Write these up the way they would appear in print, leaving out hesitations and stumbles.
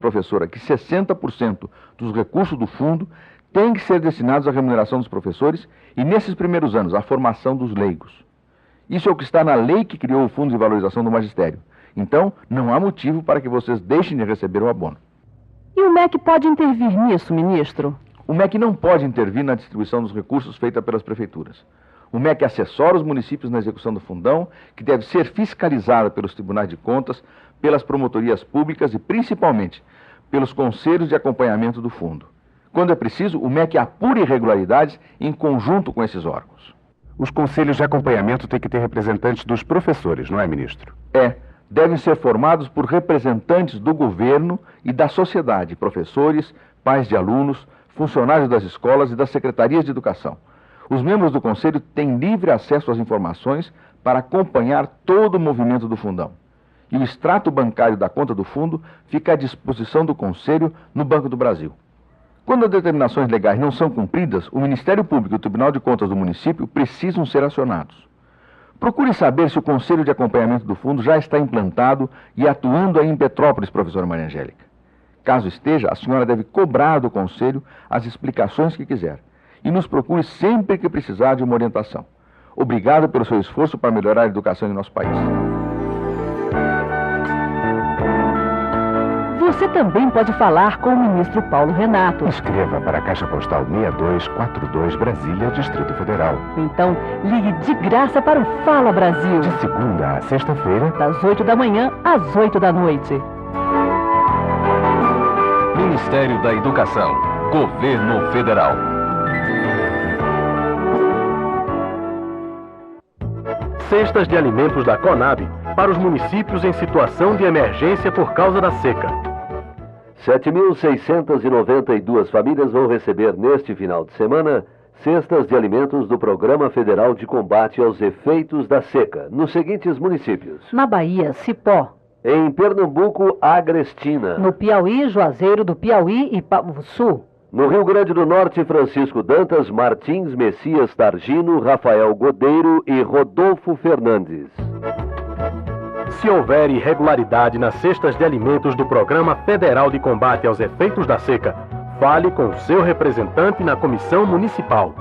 professora, que 60% dos recursos do fundo têm que ser destinados à remuneração dos professores e, nesses primeiros anos, à formação dos leigos. Isso é o que está na lei que criou o Fundo de Valorização do Magistério. Então, não há motivo para que vocês deixem de receber o abono. E o MEC pode intervir nisso, ministro? O MEC não pode intervir na distribuição dos recursos feita pelas prefeituras. O MEC assessora os municípios na execução do fundão, que deve ser fiscalizada pelos tribunais de contas, pelas promotorias públicas e, principalmente, pelos conselhos de acompanhamento do fundo. Quando é preciso, o MEC apura irregularidades em conjunto com esses órgãos. Os conselhos de acompanhamento têm que ter representantes dos professores, não é, ministro? Devem ser formados por representantes do governo e da sociedade, professores, pais de alunos, funcionários das escolas e das secretarias de educação. Os membros do conselho têm livre acesso às informações para acompanhar todo o movimento do fundão. E o extrato bancário da conta do fundo fica à disposição do conselho no Banco do Brasil. Quando as determinações legais não são cumpridas, o Ministério Público e o Tribunal de Contas do município precisam ser acionados. Procure saber se o Conselho de Acompanhamento do Fundo já está implantado e atuando aí em Petrópolis, professora Maria Angélica. Caso esteja, a senhora deve cobrar do Conselho as explicações que quiser. E nos procure sempre que precisar de uma orientação. Obrigado pelo seu esforço para melhorar a educação em nosso país. Você também pode falar com o ministro Paulo Renato. Escreva para a Caixa Postal 6242 Brasília, Distrito Federal. Então, ligue de graça para o Fala Brasil. De segunda a sexta-feira, das 8 da manhã às 8 da noite. Ministério da Educação, Governo Federal. Cestas de alimentos da Conab para os municípios em situação de emergência por causa da seca. 7.692 famílias vão receber neste final de semana cestas de alimentos do Programa Federal de Combate aos Efeitos da Seca, nos seguintes municípios. Na Bahia, Cipó. Em Pernambuco, Agrestina. No Piauí, Juazeiro do Piauí e Pavussu. No Rio Grande do Norte, Francisco Dantas, Martins, Messias Targino, Rafael Godeiro e Rodolfo Fernandes. Se houver irregularidade nas cestas de alimentos do Programa Federal de Combate aos Efeitos da Seca, fale com o seu representante na Comissão Municipal.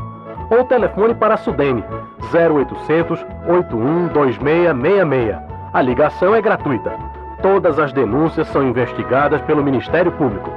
Ou telefone para a Sudene, 0800 81 2666. A ligação é gratuita. Todas as denúncias são investigadas pelo Ministério Público.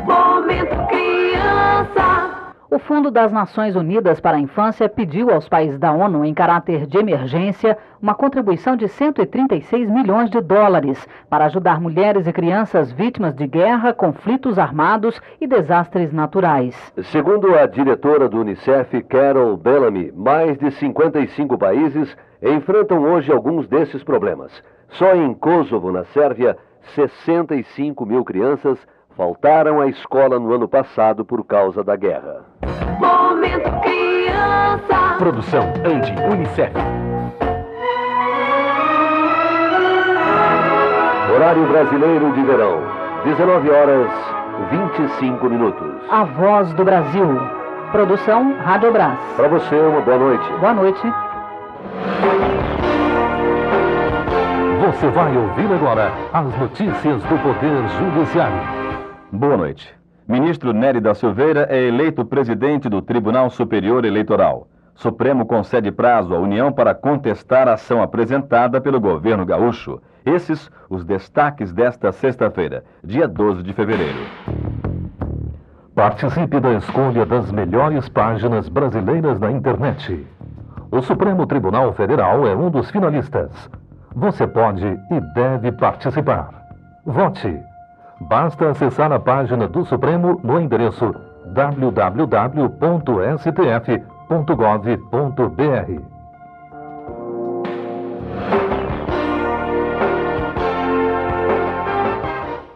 Momento Criança. O Fundo das Nações Unidas para a Infância pediu aos países da ONU, em caráter de emergência, uma contribuição de 136 milhões de dólares para ajudar mulheres e crianças vítimas de guerra, conflitos armados e desastres naturais. Segundo a diretora do Unicef, Carol Bellamy, mais de 55 países enfrentam hoje alguns desses problemas. Só em Kosovo, na Sérvia, 65 mil crianças faltaram à escola no ano passado por causa da guerra. Momento Criança. Produção Andi Unicef. Horário brasileiro de verão, 19 horas 25 minutos. A Voz do Brasil. Produção Rádio Brás. Para você, uma boa noite. Boa noite. Você vai ouvir agora as notícias do Poder Judiciário. Boa noite. Ministro Nery da Silveira é eleito presidente do Tribunal Superior Eleitoral. Supremo concede prazo à União para contestar a ação apresentada pelo governo gaúcho. Esses os destaques desta sexta-feira, dia 12 de fevereiro. Participe da escolha das melhores páginas brasileiras na internet. O Supremo Tribunal Federal é um dos finalistas. Você pode e deve participar. Vote. Basta acessar a página do Supremo no endereço www.stf.gov.br.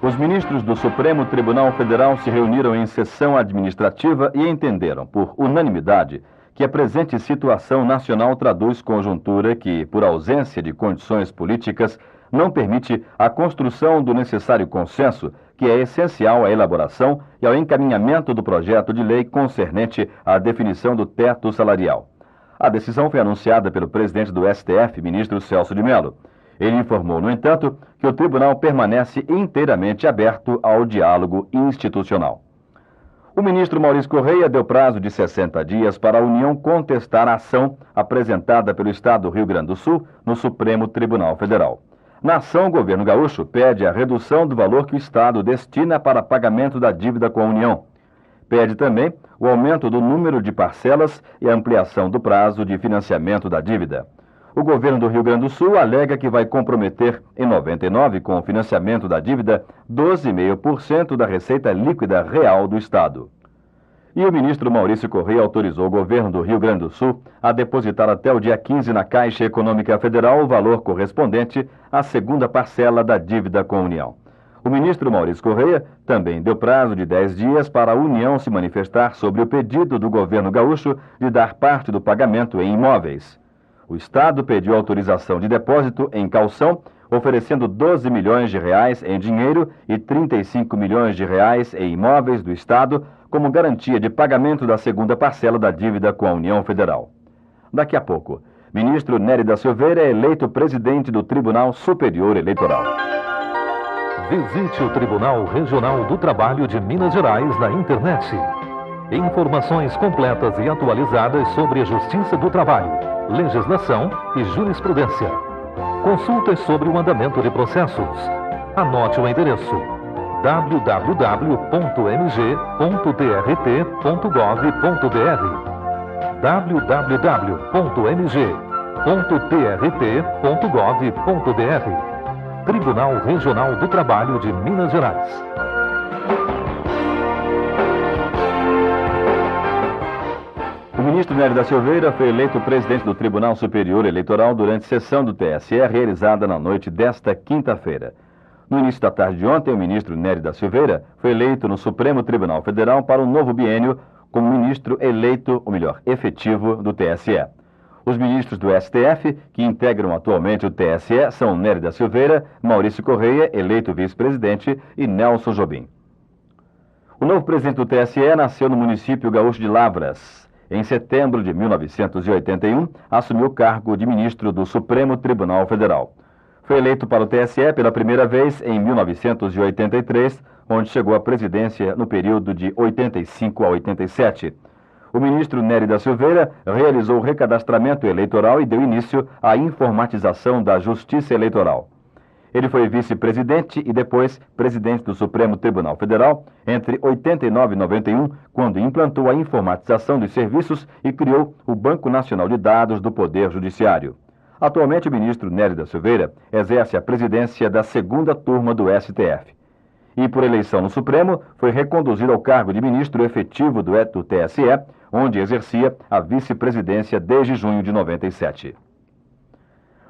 Os ministros do Supremo Tribunal Federal se reuniram em sessão administrativa e entenderam, por unanimidade, que a presente situação nacional traduz conjuntura que, por ausência de condições políticas, não permite a construção do necessário consenso, que é essencial à elaboração e ao encaminhamento do projeto de lei concernente à definição do teto salarial. A decisão foi anunciada pelo presidente do STF, ministro Celso de Mello. Ele informou, no entanto, que o tribunal permanece inteiramente aberto ao diálogo institucional. O ministro Maurício Correia deu prazo de 60 dias para a União contestar a ação apresentada pelo Estado do Rio Grande do Sul no Supremo Tribunal Federal. Na ação, o governo gaúcho pede a redução do valor que o Estado destina para pagamento da dívida com a União. Pede também o aumento do número de parcelas e a ampliação do prazo de financiamento da dívida. O governo do Rio Grande do Sul alega que vai comprometer em 99 com o financiamento da dívida 12,5% da receita líquida real do Estado. E o ministro Maurício Correia autorizou o governo do Rio Grande do Sul a depositar até o dia 15 na Caixa Econômica Federal o valor correspondente à segunda parcela da dívida com a União. O ministro Maurício Correia também deu prazo de 10 dias para a União se manifestar sobre o pedido do governo gaúcho de dar parte do pagamento em imóveis. O Estado pediu autorização de depósito em calção, oferecendo 12 milhões de reais em dinheiro e 35 milhões de reais em imóveis do Estado como garantia de pagamento da segunda parcela da dívida com a União Federal. Daqui a pouco, ministro Nery da Silveira é eleito presidente do Tribunal Superior Eleitoral. Visite o Tribunal Regional do Trabalho de Minas Gerais na internet. Informações completas e atualizadas sobre a Justiça do Trabalho, legislação e jurisprudência. Consultas sobre o andamento de processos. Anote o endereço: www.mg.trt.gov.br www.mg.trt.gov.br Tribunal Regional do Trabalho de Minas Gerais. O ministro Nery da Silveira foi eleito presidente do Tribunal Superior Eleitoral durante sessão do TSE realizada na noite desta quinta-feira. No início da tarde de ontem, o ministro Nery da Silveira foi eleito no Supremo Tribunal Federal para um novo biênio como ministro eleito, ou melhor, efetivo do TSE. Os ministros do STF, que integram atualmente o TSE, são Nery da Silveira, Maurício Correia, eleito vice-presidente, e Nelson Jobim. O novo presidente do TSE nasceu no município gaúcho de Lavras. Em setembro de 1981, assumiu o cargo de ministro do Supremo Tribunal Federal. Foi eleito para o TSE pela primeira vez em 1983, onde chegou à presidência no período de 85 a 87. O ministro Nery da Silveira realizou o recadastramento eleitoral e deu início à informatização da Justiça Eleitoral. Ele foi vice-presidente e depois presidente do Supremo Tribunal Federal entre 89 e 91, quando implantou a informatização dos serviços e criou o Banco Nacional de Dados do Poder Judiciário. Atualmente, o ministro Nery da Silveira exerce a presidência da segunda turma do STF. E, por eleição no Supremo, foi reconduzido ao cargo de ministro efetivo do TSE, onde exercia a vice-presidência desde junho de 97.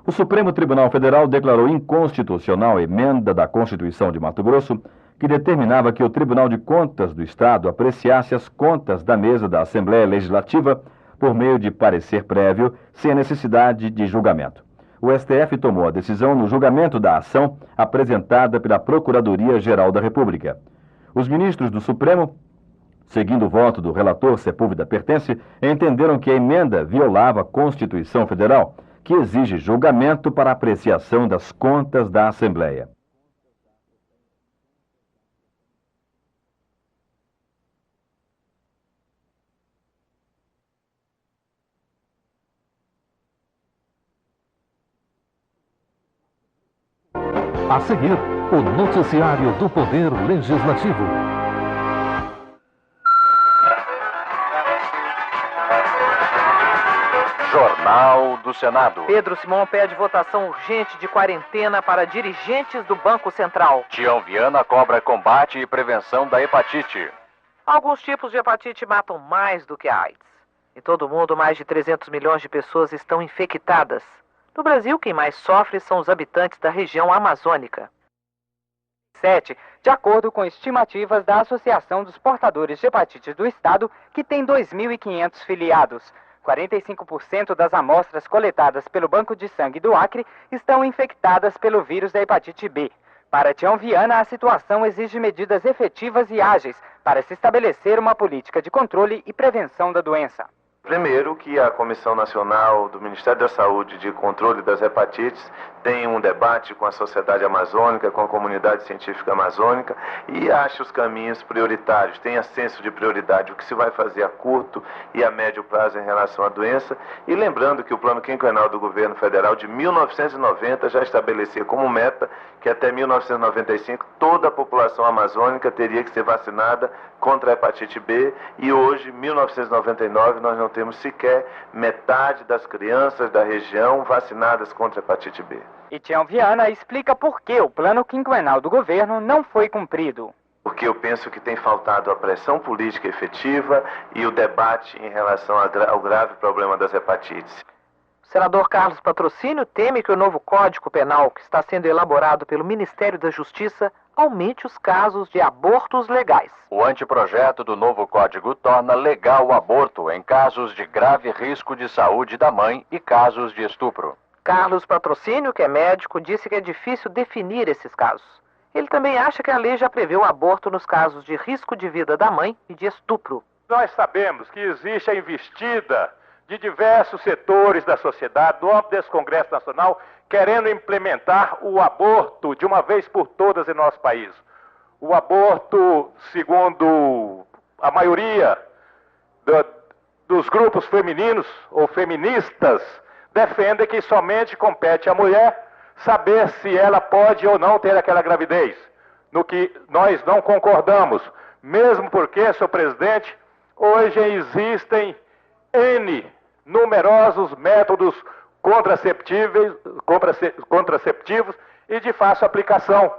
O Supremo Tribunal Federal declarou inconstitucional a emenda da Constituição de Mato Grosso que determinava que o Tribunal de Contas do Estado apreciasse as contas da mesa da Assembleia Legislativa por meio de parecer prévio, sem a necessidade de julgamento. O STF tomou a decisão no julgamento da ação apresentada pela Procuradoria-Geral da República. Os ministros do Supremo, seguindo o voto do relator Sepúlveda Pertence, entenderam que a emenda violava a Constituição Federal, que exige julgamento para apreciação das contas da Assembleia. A seguir, o noticiário do Poder Legislativo. Jornal do Senado. Pedro Simão pede votação urgente de quarentena para dirigentes do Banco Central. Tião Viana cobra combate e prevenção da hepatite. Alguns tipos de hepatite matam mais do que a AIDS. Em todo o mundo, mais de 300 milhões de pessoas estão infectadas. No Brasil, quem mais sofre são os habitantes da região amazônica. De acordo com estimativas da Associação dos Portadores de Hepatite do Estado, que tem 2.500 filiados, 45% das amostras coletadas pelo Banco de Sangue do Acre estão infectadas pelo vírus da hepatite B. Para Tião Viana, a situação exige medidas efetivas e ágeis para se estabelecer uma política de controle e prevenção da doença. Primeiro, que a Comissão Nacional do Ministério da Saúde de Controle das Hepatites tem um debate com a sociedade amazônica, com a comunidade científica amazônica e ache os caminhos prioritários, tenha senso de prioridade, o que se vai fazer a curto e a médio prazo em relação à doença. E lembrando que o plano quinquenal do governo federal de 1990 já estabelecia como meta que até 1995 toda a população amazônica teria que ser vacinada contra a hepatite B, e hoje, 1999, nós não temos sequer metade das crianças da região vacinadas contra a hepatite B. E Tião Viana explica por que o plano quinquenal do governo não foi cumprido. Porque eu penso que tem faltado a pressão política efetiva e o debate em relação ao grave problema das hepatites. O senador Carlos Patrocínio teme que o novo Código Penal, que está sendo elaborado pelo Ministério da Justiça, aumente os casos de abortos legais. O anteprojeto do novo código torna legal o aborto em casos de grave risco de saúde da mãe e casos de estupro. Carlos Patrocínio, que é médico, disse que é difícil definir esses casos. Ele também acha que a lei já prevê o aborto nos casos de risco de vida da mãe e de estupro. Nós sabemos que existe a investida de diversos setores da sociedade, no âmbito desse Congresso Nacional, querendo implementar o aborto de uma vez por todas em nosso país. O aborto, segundo a maioria dos grupos femininos ou feministas, defende que somente compete à mulher saber se ela pode ou não ter aquela gravidez, no que nós não concordamos, mesmo porque, senhor presidente, hoje existem numerosos métodos contraceptivos e de fácil aplicação.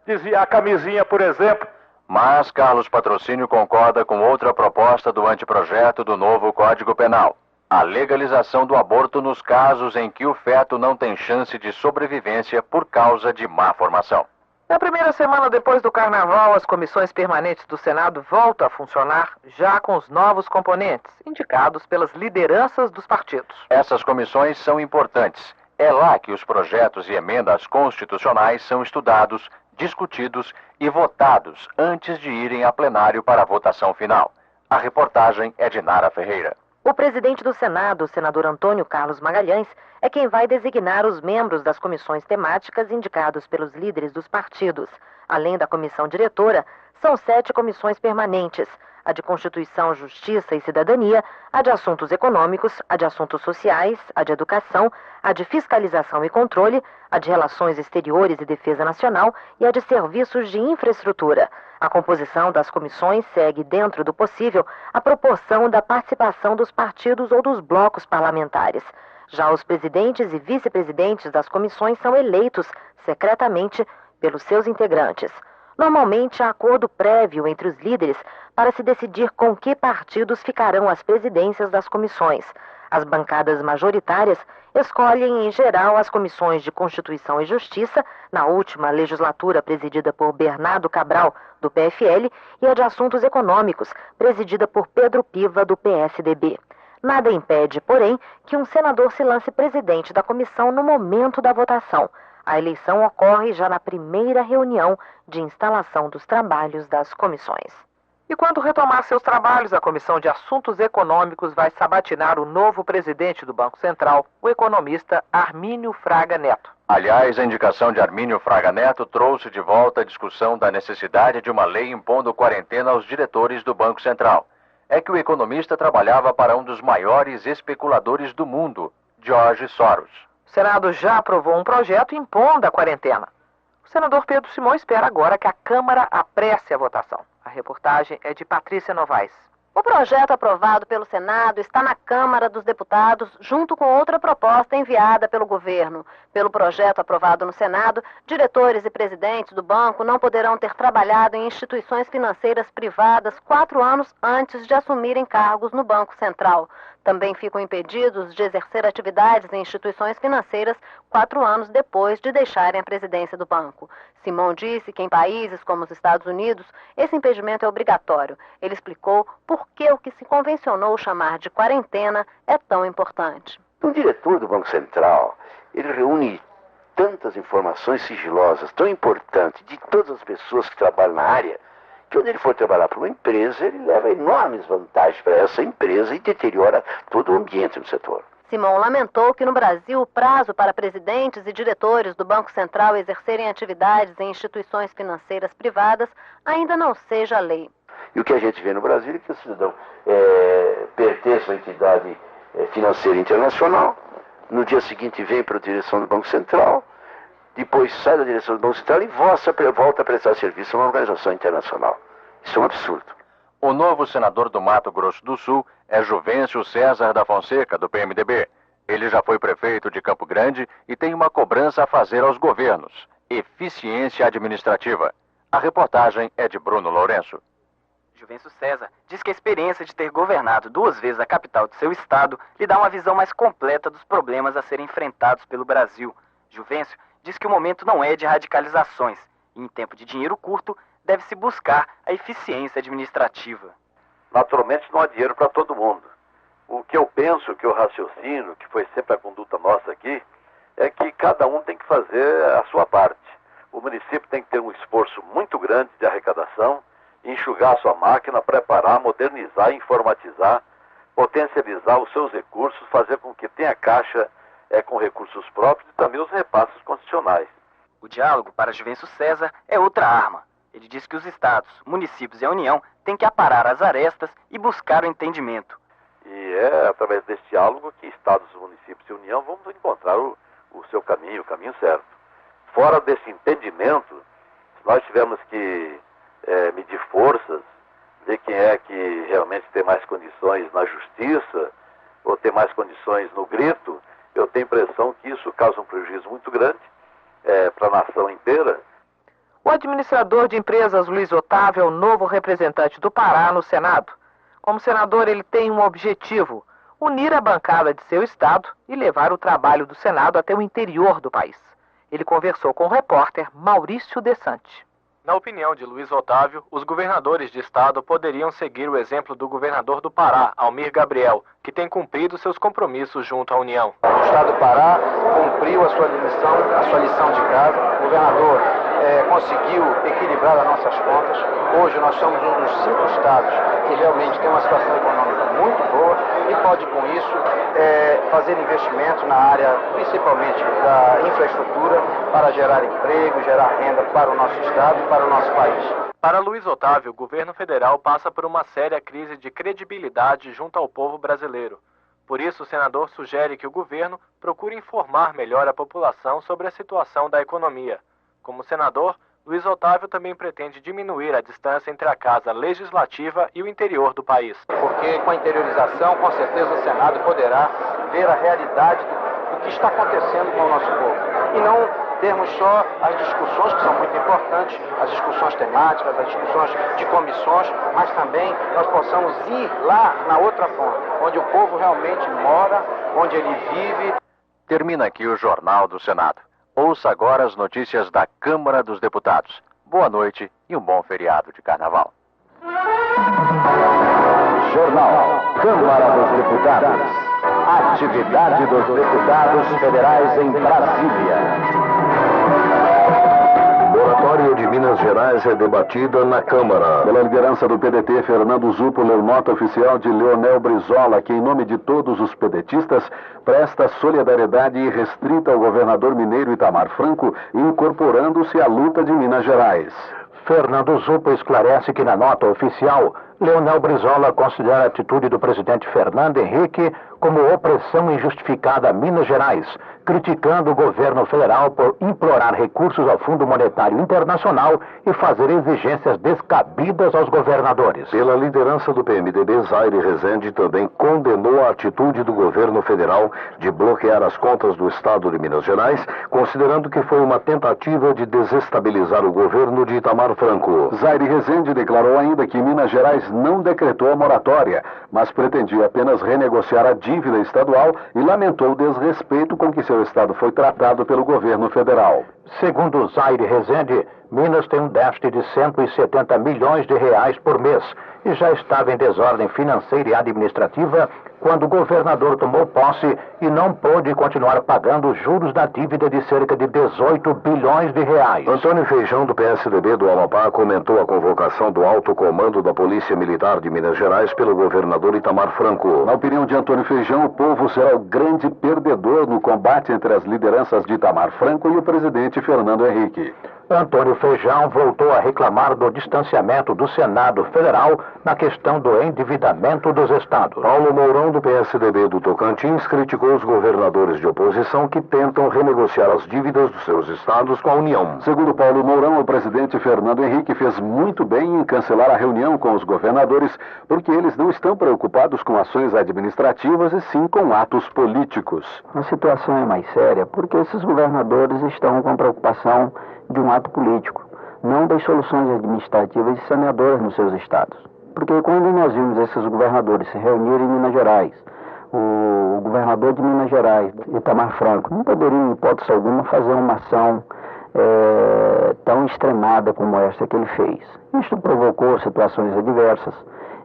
Dizia a camisinha, por exemplo. Mas Carlos Patrocínio concorda com outra proposta do anteprojeto do novo Código Penal: a legalização do aborto nos casos em que o feto não tem chance de sobrevivência por causa de má formação. Na primeira semana depois do Carnaval, as comissões permanentes do Senado voltam a funcionar, já com os novos componentes, indicados pelas lideranças dos partidos. Essas comissões são importantes. É lá que os projetos e emendas constitucionais são estudados, discutidos e votados antes de irem a plenário para a votação final. A reportagem é de Nara Ferreira. O presidente do Senado, o senador Antônio Carlos Magalhães, é quem vai designar os membros das comissões temáticas indicados pelos líderes dos partidos. Além da comissão diretora, são 7 comissões permanentes: a de Constituição, Justiça e Cidadania, a de Assuntos Econômicos, a de Assuntos Sociais, a de Educação, a de Fiscalização e Controle, a de Relações Exteriores e Defesa Nacional e a de Serviços de Infraestrutura. A composição das comissões segue, dentro do possível, a proporção da participação dos partidos ou dos blocos parlamentares. Já os presidentes e vice-presidentes das comissões são eleitos secretamente pelos seus integrantes. Normalmente, há acordo prévio entre os líderes para se decidir com que partidos ficarão as presidências das comissões. As bancadas majoritárias escolhem, em geral, as comissões de Constituição e Justiça, na última legislatura presidida por Bernardo Cabral, do PFL, e a de Assuntos Econômicos, presidida por Pedro Piva, do PSDB. Nada impede, porém, que um senador se lance presidente da comissão no momento da votação. A eleição ocorre já na primeira reunião de instalação dos trabalhos das comissões. E quando retomar seus trabalhos, a Comissão de Assuntos Econômicos vai sabatinar o novo presidente do Banco Central, o economista Armínio Fraga Neto. Aliás, a indicação de Armínio Fraga Neto trouxe de volta a discussão da necessidade de uma lei impondo quarentena aos diretores do Banco Central. É que o economista trabalhava para um dos maiores especuladores do mundo, George Soros. O Senado já aprovou um projeto impondo a quarentena. O senador Pedro Simão espera agora que a Câmara apresse a votação. A reportagem é de Patrícia Novaes. O projeto aprovado pelo Senado está na Câmara dos Deputados, junto com outra proposta enviada pelo governo. Pelo projeto aprovado no Senado, diretores e presidentes do banco não poderão ter trabalhado em instituições financeiras privadas 4 anos antes de assumirem cargos no Banco Central. Também ficam impedidos de exercer atividades em instituições financeiras 4 anos depois de deixarem a presidência do banco. Simão disse que em países como os Estados Unidos, esse impedimento é obrigatório. Ele explicou por que o que se convencionou chamar de quarentena é tão importante. O diretor do Banco Central, ele reúne tantas informações sigilosas, tão importantes, de todas as pessoas que trabalham na área, que quando ele for trabalhar para uma empresa, ele leva enormes vantagens para essa empresa e deteriora todo o ambiente no setor. Simão lamentou que no Brasil o prazo para presidentes e diretores do Banco Central exercerem atividades em instituições financeiras privadas ainda não seja lei. E o que a gente vê no Brasil é que o cidadão pertence a uma entidade financeira internacional, no dia seguinte vem para a direção do Banco Central, depois sai da direção do Banco Central e volta a prestar serviço a uma organização internacional. Isso é um absurdo. O novo senador do Mato Grosso do Sul é Juvencio César da Fonseca, do PMDB. Ele já foi prefeito de Campo Grande e tem uma cobrança a fazer aos governos: eficiência administrativa. A reportagem é de Bruno Lourenço. Juvencio César diz que a experiência de ter governado 2 vezes a capital de seu estado lhe dá uma visão mais completa dos problemas a serem enfrentados pelo Brasil. Juvencio diz que o momento não é de radicalizações e, em tempo de dinheiro curto, deve-se buscar a eficiência administrativa. Naturalmente não há dinheiro para todo mundo. O que eu penso, que eu raciocino, que foi sempre a conduta nossa aqui, é que cada um tem que fazer a sua parte. O município tem que ter um esforço muito grande de arrecadação, enxugar a sua máquina, preparar, modernizar, informatizar, potencializar os seus recursos, fazer com que tenha caixa com recursos próprios e também os repasses constitucionais. O diálogo, para Juvencio César, é outra arma. Ele diz que os estados, municípios e a União têm que aparar as arestas e buscar o entendimento. E é através desse diálogo que estados, municípios e União vão encontrar o seu caminho, o caminho certo. Fora desse entendimento, se nós tivermos que medir forças, ver quem é que realmente tem mais condições na justiça ou tem mais condições no grito, eu tenho a impressão que isso causa um prejuízo muito grande para a nação inteira. O administrador de empresas Luiz Otávio é o novo representante do Pará no Senado. Como senador, ele tem um objetivo: unir a bancada de seu estado e levar o trabalho do Senado até o interior do país. Ele conversou com o repórter Maurício Desante. Na opinião de Luiz Otávio, os governadores de estado poderiam seguir o exemplo do governador do Pará, Almir Gabriel, que tem cumprido seus compromissos junto à União. O estado do Pará cumpriu a sua lição de casa. O governador conseguiu equilibrar as nossas contas. Hoje nós somos um dos 5 estados que realmente tem uma situação econômica muito boa e pode, com isso, fazer investimentos na área, principalmente da infraestrutura, para gerar emprego, gerar renda para o nosso estado e para o nosso país. Para Luiz Otávio, o governo federal passa por uma séria crise de credibilidade junto ao povo brasileiro. Por isso, o senador sugere que o governo procure informar melhor a população sobre a situação da economia. Como senador, Luiz Otávio também pretende diminuir a distância entre a Casa Legislativa e o interior do país. Porque com a interiorização, com certeza o Senado poderá ver a realidade do que está acontecendo com o nosso povo. E não termos só as discussões, que são muito importantes, as discussões temáticas, as discussões de comissões, mas também nós possamos ir lá na outra ponta, onde o povo realmente mora, onde ele vive. Termina aqui o Jornal do Senado. Ouça agora as notícias da Câmara dos Deputados. Boa noite e um bom feriado de Carnaval. Jornal Câmara dos Deputados. Atividade dos deputados federais em Brasília. Moratório de Minas Gerais é debatida na Câmara. Pela liderança do PDT, Fernando Zupo leu nota oficial de Leonel Brizola, que, em nome de todos os pedetistas, presta solidariedade irrestrita ao governador mineiro Itamar Franco, incorporando-se à luta de Minas Gerais. Fernando Zupo esclarece que, na nota oficial, Leonel Brizola considera a atitude do presidente Fernando Henrique como opressão injustificada a Minas Gerais, criticando o governo federal por implorar recursos ao Fundo Monetário Internacional e fazer exigências descabidas aos governadores. Pela liderança do PMDB, Zaire Rezende também condenou a atitude do governo federal de bloquear as contas do estado de Minas Gerais, considerando que foi uma tentativa de desestabilizar o governo de Itamar Franco. Zaire Rezende declarou ainda que Minas Gerais não decretou a moratória, mas pretendia apenas renegociar a dívida estadual e lamentou o desrespeito com que seu estado foi tratado pelo governo federal. Segundo Zaire Rezende, Minas tem um déficit de 170 milhões de reais por mês e já estava em desordem financeira e administrativa quando o governador tomou posse e não pôde continuar pagando os juros da dívida de cerca de 18 bilhões de reais. Antônio Feijão, do PSDB do Amapá, comentou a convocação do alto comando da Polícia Militar de Minas Gerais pelo governador Itamar Franco. Na opinião de Antônio Feijão, o povo será o grande perdedor no combate entre as lideranças de Itamar Franco e o presidente Fernando Henrique. Antônio Feijão voltou a reclamar do distanciamento do Senado Federal na questão do endividamento dos estados. Paulo Mourão, do PSDB do Tocantins, criticou os governadores de oposição que tentam renegociar as dívidas dos seus estados com a União. Segundo Paulo Mourão, o presidente Fernando Henrique fez muito bem em cancelar a reunião com os governadores, porque eles não estão preocupados com ações administrativas e sim com atos políticos. A situação é mais séria porque esses governadores estão com preocupação de um ato político, não das soluções administrativas e saneadoras nos seus estados. Porque quando nós vimos esses governadores se reunirem em Minas Gerais, o governador de Minas Gerais, Itamar Franco, não poderia, em hipótese alguma, fazer uma ação tão extremada como esta que ele fez. Isto provocou situações adversas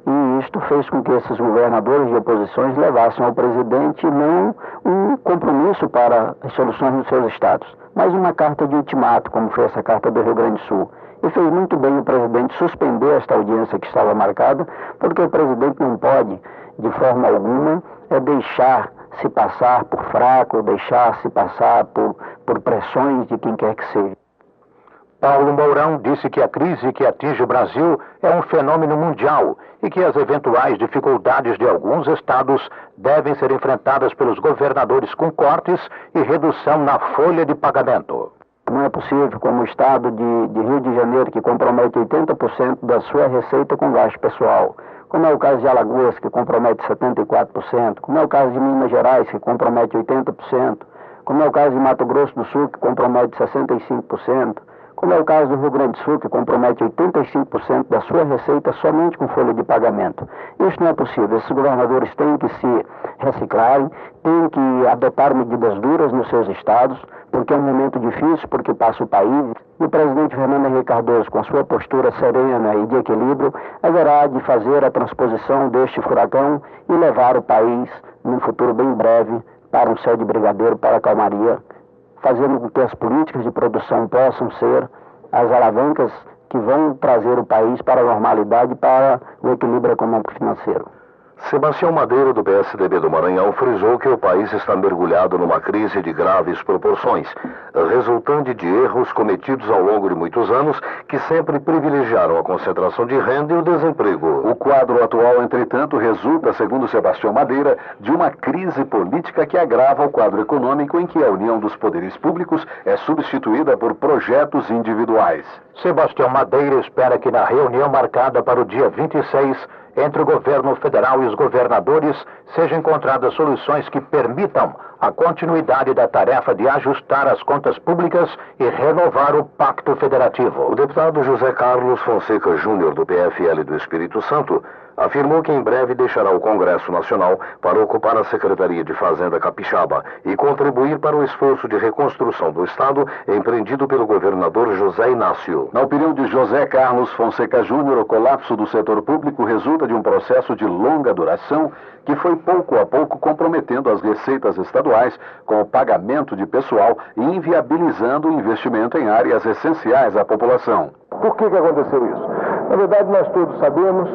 e isto fez com que esses governadores de oposições levassem ao presidente não um compromisso para as soluções dos seus estados, mas uma carta de ultimato, como foi essa carta do Rio Grande do Sul. E fez muito bem o presidente suspender esta audiência que estava marcada, porque o presidente não pode, de forma alguma, deixar se passar por fraco, deixar se passar por pressões de quem quer que seja. Paulo Mourão disse que a crise que atinge o Brasil é um fenômeno mundial e que as eventuais dificuldades de alguns estados devem ser enfrentadas pelos governadores com cortes e redução na folha de pagamento. Não é possível, como o estado de Rio de Janeiro, que compromete 80% da sua receita com gasto pessoal, como é o caso de Alagoas, que compromete 74%, como é o caso de Minas Gerais, que compromete 80%, como é o caso de Mato Grosso do Sul, que compromete 65%, como é o caso do Rio Grande do Sul, que compromete 85% da sua receita somente com folha de pagamento. Isso não é possível. Esses governadores têm que se reciclarem, têm que adotar medidas duras nos seus estados, porque é um momento difícil, porque passa o país. E o presidente Fernando Henrique Cardoso, com a sua postura serena e de equilíbrio, haverá de fazer a transposição deste furacão e levar o país, num futuro bem breve, para um céu de brigadeiro, para a calmaria, fazendo com que as políticas de produção possam ser as alavancas que vão trazer o país para a normalidade, para o equilíbrio econômico-financeiro. Sebastião Madeira, do PSDB do Maranhão, frisou que o país está mergulhado numa crise de graves proporções, resultante de erros cometidos ao longo de muitos anos que sempre privilegiaram a concentração de renda e o desemprego. O quadro atual, entretanto, resulta, segundo Sebastião Madeira, de uma crise política que agrava o quadro econômico em que a união dos poderes públicos é substituída por projetos individuais. Sebastião Madeira espera que na reunião marcada para o dia 26, entre o governo federal e os governadores, sejam encontradas soluções que permitam a continuidade da tarefa de ajustar as contas públicas e renovar o Pacto Federativo. O deputado José Carlos Fonseca Júnior, do PFL do Espírito Santo, afirmou que em breve deixará o Congresso Nacional para ocupar a Secretaria de Fazenda Capixaba e contribuir para o esforço de reconstrução do Estado empreendido pelo governador José Inácio. Na opinião de José Carlos Fonseca Júnior, o colapso do setor público resulta de um processo de longa duração que foi pouco a pouco comprometendo as receitas estaduais com o pagamento de pessoal e inviabilizando o investimento em áreas essenciais à população. Por que aconteceu isso? Na verdade, nós todos sabemos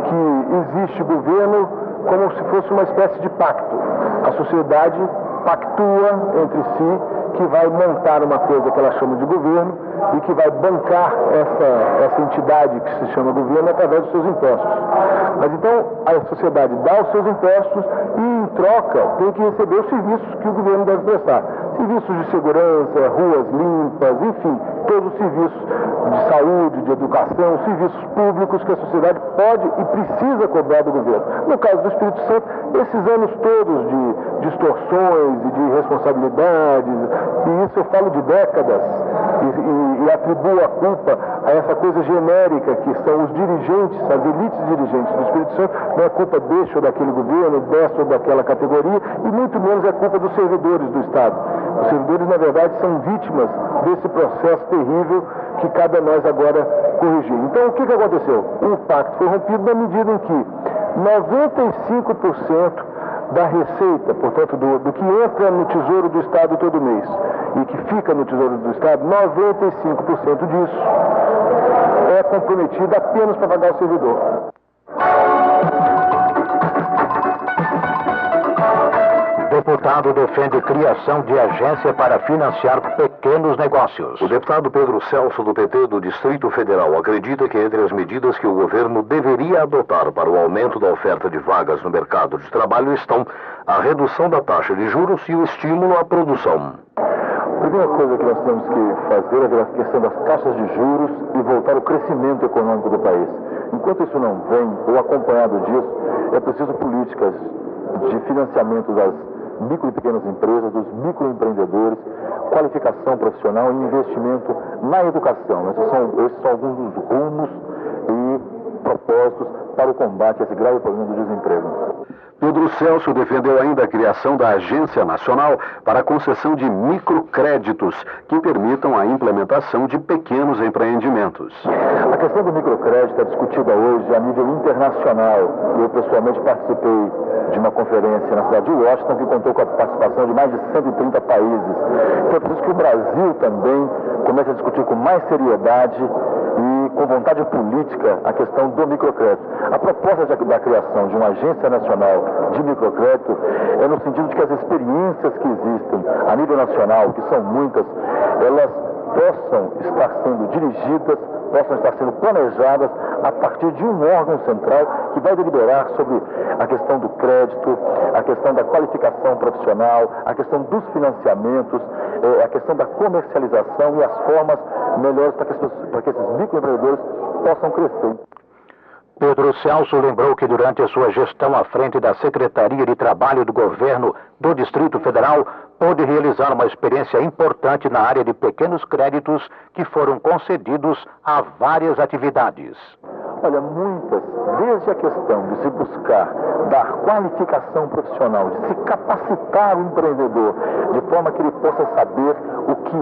que existe governo como se fosse uma espécie de pacto. A sociedade pactua entre si que vai montar uma coisa que ela chama de governo e que vai bancar essa entidade que se chama governo através dos seus impostos. Mas então a sociedade dá os seus impostos e em troca tem que receber os serviços que o governo deve prestar. Serviços de segurança, ruas limpas, enfim, todos os serviços de saúde, de educação, serviços públicos que a sociedade pode e precisa cobrar do governo. No caso do Espírito Santo, esses anos todos de distorções e de irresponsabilidades, e isso eu falo de décadas, e atribuo a culpa a essa coisa genérica que são os dirigentes, as elites dirigentes do Espírito Santo, não é culpa deste ou daquele governo, dessa ou daquela categoria, e muito menos é culpa dos servidores do Estado. Os servidores, na verdade, são vítimas desse processo terrível que cabe a nós agora corrigir. Então, o que aconteceu? O pacto foi rompido na medida em que 95% da receita, portanto, do que entra no Tesouro do Estado todo mês e que fica no Tesouro do Estado, 95% disso é comprometido apenas para pagar o servidor. Deputado defende criação de agência para financiar pequenos negócios. O deputado Pedro Celso, do PT do Distrito Federal, acredita que entre as medidas que o governo deveria adotar para o aumento da oferta de vagas no mercado de trabalho estão a redução da taxa de juros e o estímulo à produção. A primeira coisa que nós temos que fazer é ver a questão das taxas de juros e voltar ao crescimento econômico do país. Enquanto isso não vem, ou acompanhado disso, é preciso políticas de financiamento das micro e pequenas empresas, dos microempreendedores, qualificação profissional e investimento na educação. Esses são alguns dos rumos e propósitos para o combate a esse grave problema do desemprego. Pedro Celso defendeu ainda a criação da Agência Nacional para a concessão de microcréditos que permitam a implementação de pequenos empreendimentos. A questão do microcrédito é discutida hoje a nível internacional. Eu pessoalmente participei de uma conferência na cidade de Washington que contou com a participação de mais de 130 países. Então é preciso que o Brasil também comece a discutir com mais seriedade e com vontade política a questão do microcrédito. A proposta da criação de uma agência nacional de microcrédito é no sentido de que as experiências que existem a nível nacional, que são muitas, elas possam estar sendo dirigidas, possam estar sendo planejadas a partir de um órgão central que vai deliberar sobre a questão do crédito, a questão da qualificação profissional, a questão dos financiamentos, a questão da comercialização e as formas melhores para que esses microempreendedores possam crescer. Pedro Celso lembrou que durante a sua gestão à frente da Secretaria de Trabalho do Governo do Distrito Federal, pôde realizar uma experiência importante na área de pequenos créditos que foram concedidos a várias atividades. Olha, muitas, desde a questão de se buscar dar qualificação profissional, de se capacitar o empreendedor, de forma que ele possa saber o que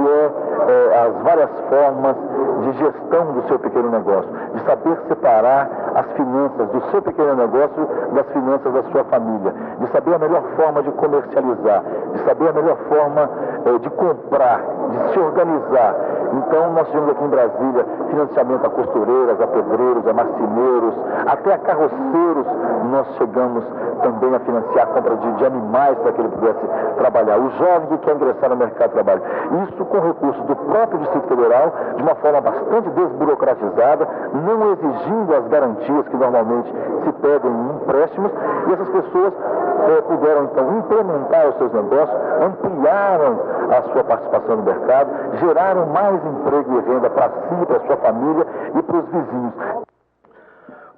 as várias formas de gestão do seu pequeno negócio, de saber separar as finanças do seu pequeno negócio das finanças da sua família, de saber a melhor forma de comercializar, de saber a melhor forma de comprar, de se organizar. Então, nós tivemos aqui em Brasília financiamento a costureiras, a pedreiros, a marceneiros, até a carroceiros. Nós chegamos também a financiar a compra de animais para que ele pudesse trabalhar. O jovem que quer ingressar no mercado de trabalho. Isso com recursos do próprio Distrito Federal, de uma forma bastante desburocratizada, não exigindo as garantias que normalmente se pedem em empréstimos, e essas pessoas puderam então implementar os seus negócios, ampliaram a sua participação no mercado, geraram mais emprego e renda para si, para sua família e para os vizinhos.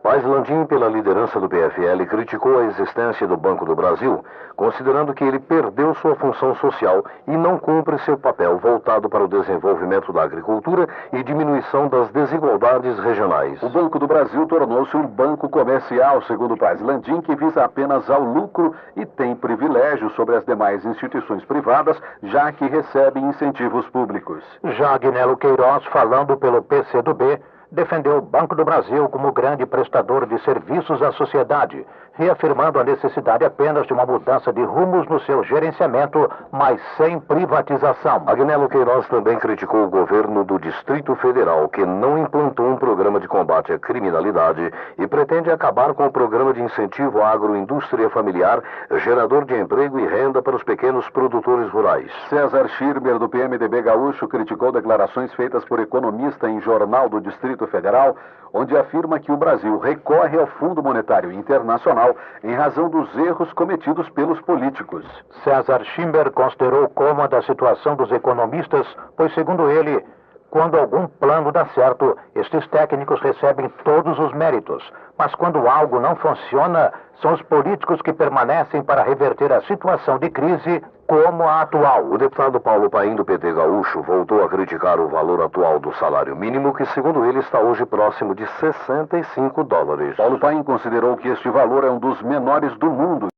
Paz Landim, pela liderança do PFL, criticou a existência do Banco do Brasil, considerando que ele perdeu sua função social e não cumpre seu papel voltado para o desenvolvimento da agricultura e diminuição das desigualdades regionais. O Banco do Brasil tornou-se um banco comercial, segundo Paz Landim, que visa apenas ao lucro e tem privilégios sobre as demais instituições privadas, já que recebe incentivos públicos. Já Agnello Queiroz, falando pelo PCdoB, defendeu o Banco do Brasil como grande prestador de serviços à sociedade, reafirmando a necessidade apenas de uma mudança de rumos no seu gerenciamento, mas sem privatização. Agnello Queiroz também criticou o governo do Distrito Federal, que não implantou um programa de combate à criminalidade e pretende acabar com o programa de incentivo à agroindústria familiar, gerador de emprego e renda para os pequenos produtores rurais. César Schirmer, do PMDB gaúcho, criticou declarações feitas por economista em jornal do Distrito Federal, onde afirma que o Brasil recorre ao Fundo Monetário Internacional em razão dos erros cometidos pelos políticos. César Schirmer considerou cômoda a situação dos economistas, pois, segundo ele, quando algum plano dá certo, estes técnicos recebem todos os méritos. Mas quando algo não funciona, são os políticos que permanecem para reverter a situação de crise como a atual. O deputado Paulo Paim, do PT gaúcho, voltou a criticar o valor atual do salário mínimo, que, segundo ele, está hoje próximo de $65. Paulo Paim considerou que este valor é um dos menores do mundo.